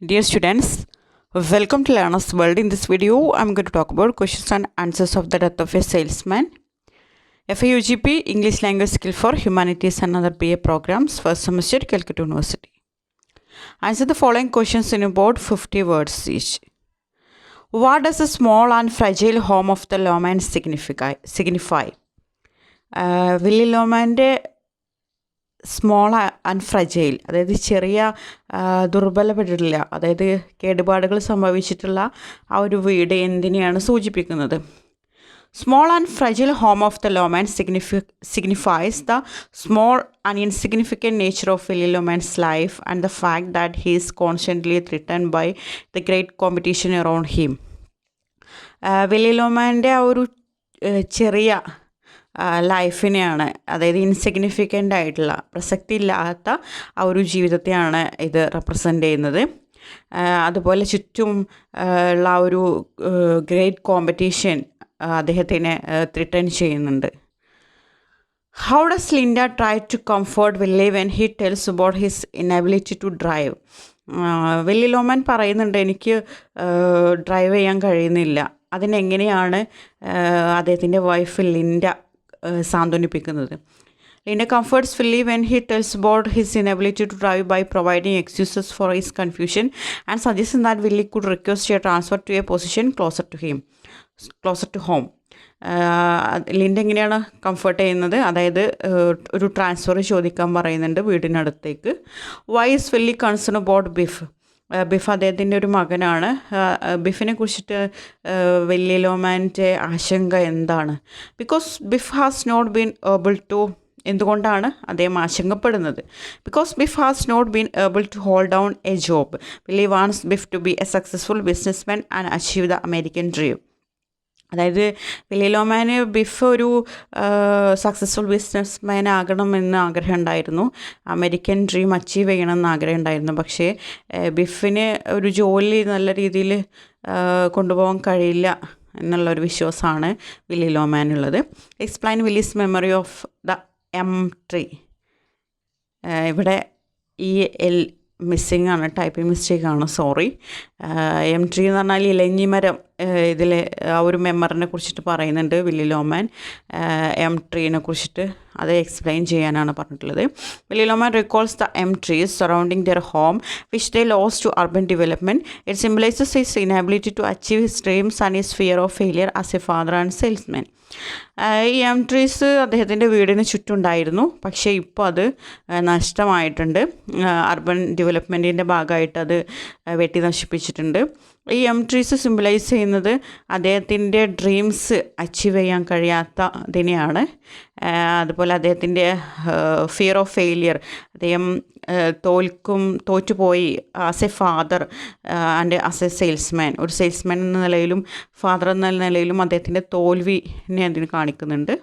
Dear students, welcome to Learner's World. In this video, I'm going to talk about questions and answers of the death of a salesman. FAUGP English Language Skill for Humanities and other BA programs, first semester, Calcutta University. Answer the following questions in about 50 words each. What does the small and fragile home of the lawman signify? Willy ലോമാൻ്റെ small and fragile, അതായത് ചെറിയ ദുർബലപ്പെട്ടിട്ടില്ല, അതായത് കേടുപാടുകൾ സംഭവിച്ചിട്ടുള്ള ആ ഒരു വീട് എന്തിനെയാണ് സൂചിപ്പിക്കുന്നത്? Small and fragile home of the Loman signifies the small and insignificant nature of Willie Loman's life and the fact that he is constantly threatened by the great competition around him. Willy ലോമാൻ്റെ ആ ഒരു ചെറിയ ലൈഫിനെയാണ്, അതായത് insignificant ആയിട്ടുള്ള, പ്രസക്തി ഇല്ലാത്ത ആ ഒരു ജീവിതത്തെയാണ് ഇത് റെപ്രസെൻ്റ് ചെയ്യുന്നത്. അതുപോലെ ചുറ്റും ഉള്ള ആ ഒരു ഗ്രേറ്റ് കോമ്പറ്റീഷൻ അദ്ദേഹത്തിനെ ത്രിട്ടൺ ചെയ്യുന്നുണ്ട്. How does Linda try to comfort Willy when he tells about his inability to drive? Willy Loman പറയുന്നുണ്ട്, എനിക്ക് ഡ്രൈവ് ചെയ്യാൻ കഴിയുന്നില്ല. അതിനെങ്ങനെയാണ് അദ്ദേഹത്തിൻ്റെ വൈഫ് ലിൻഡ സാന്ത്വനിപ്പിക്കുന്നത്? Linda comforts Willie when he tells about his inability to drive by providing excuses for his confusion and suggesting that Willie could request a transfer to a position closer to home. Linda എങ്ങനെയാണ് comfort ചെയ്യുന്നത്? അതായത് ഒരു transfer ചോദിക്കാൻ പറയുന്നുണ്ട് വീടിനടുത്തേക്ക്. Why is Willy concern about Biff? Biff അദ്ദേഹത്തിൻ്റെ ഒരു മകനാണ്. ബിഫിനെ കുറിച്ചിട്ട് വില്ലി ലോമാൻ്റെ ആശങ്ക എന്താണ്? Because Biff has not been able to, എന്തുകൊണ്ടാണ് അദ്ദേഹം ആശങ്കപ്പെടുന്നത്? Because Biff has not been able to hold down a job. Willy wants Biff to be a successful businessman and achieve the American dream. അതായത് Willy ലോമാന് Biff ഒരു successful businessman ആകണമെന്ന് ആഗ്രഹം ഉണ്ടായിരുന്നു, American dream achieve ചെയ്യണമെന്ന് ആഗ്രഹം ഉണ്ടായിരുന്നു. പക്ഷേ ബിഫിന് ഒരു ജോലി നല്ല രീതിയിൽ കൊണ്ടുപോകാൻ കഴിയില്ല എന്നുള്ളൊരു വിശ്വാസമാണ് വില്ലി ലോമാനുള്ളത്. Explain Willy's memory of the elm tree. ഇവിടെ EL മിസ്സിങ് ആണ്, ടൈപ്പിംഗ് മിസ്റ്റേക്കാണ്, സോറി. എം ട്രീ എന്ന് പറഞ്ഞാൽ ഇലഞ്ഞിമരം. ഇതിൽ ആ ഒരു മെമ്മറിനെ കുറിച്ചിട്ട് പറയുന്നുണ്ട് വില്ലി ലോമാൻ. എം ട്രീനെ കുറിച്ചിട്ട് അത് എക്സ്പ്ലെയിൻ ചെയ്യാനാണ് പറഞ്ഞിട്ടുള്ളത്. Willy Loman recalls the elm trees surrounding their home which they lose to urban development. It symbolises his inability to achieve his dreams and his fear of failure as a father and salesman. ഈ elm trees അദ്ദേഹത്തിൻ്റെ വീടിന് ചുറ്റുണ്ടായിരുന്നു, പക്ഷേ ഇപ്പോൾ അത് നഷ്ടമായിട്ടുണ്ട്. Urban ഡെവലപ്മെൻറ്റിൻ്റെ ഭാഗമായിട്ട് അത് വെട്ടി നശിപ്പിച്ചിട്ടുണ്ട്. ഈ എം ട്രീസ് സിംബലൈസ് ചെയ്യുന്നത് അദ്ദേഹത്തിൻ്റെ ഡ്രീംസ് അച്ചീവ് ചെയ്യാൻ കഴിയാത്തതിനെയാണ്. അതുപോലെ അദ്ദേഹത്തിൻ്റെ ഫിയർ ഓഫ് ഫെയിലിയർ, അദ്ദേഹം തോറ്റുപോയി as a father and as a salesman. ഒരു സെയിൽസ്മാൻ എന്ന നിലയിലും ഫാദർ എന്ന നിലയിലും അദ്ദേഹത്തിൻ്റെ തോൽവിനെ അതിന് കാണിക്കുന്നുണ്ട്.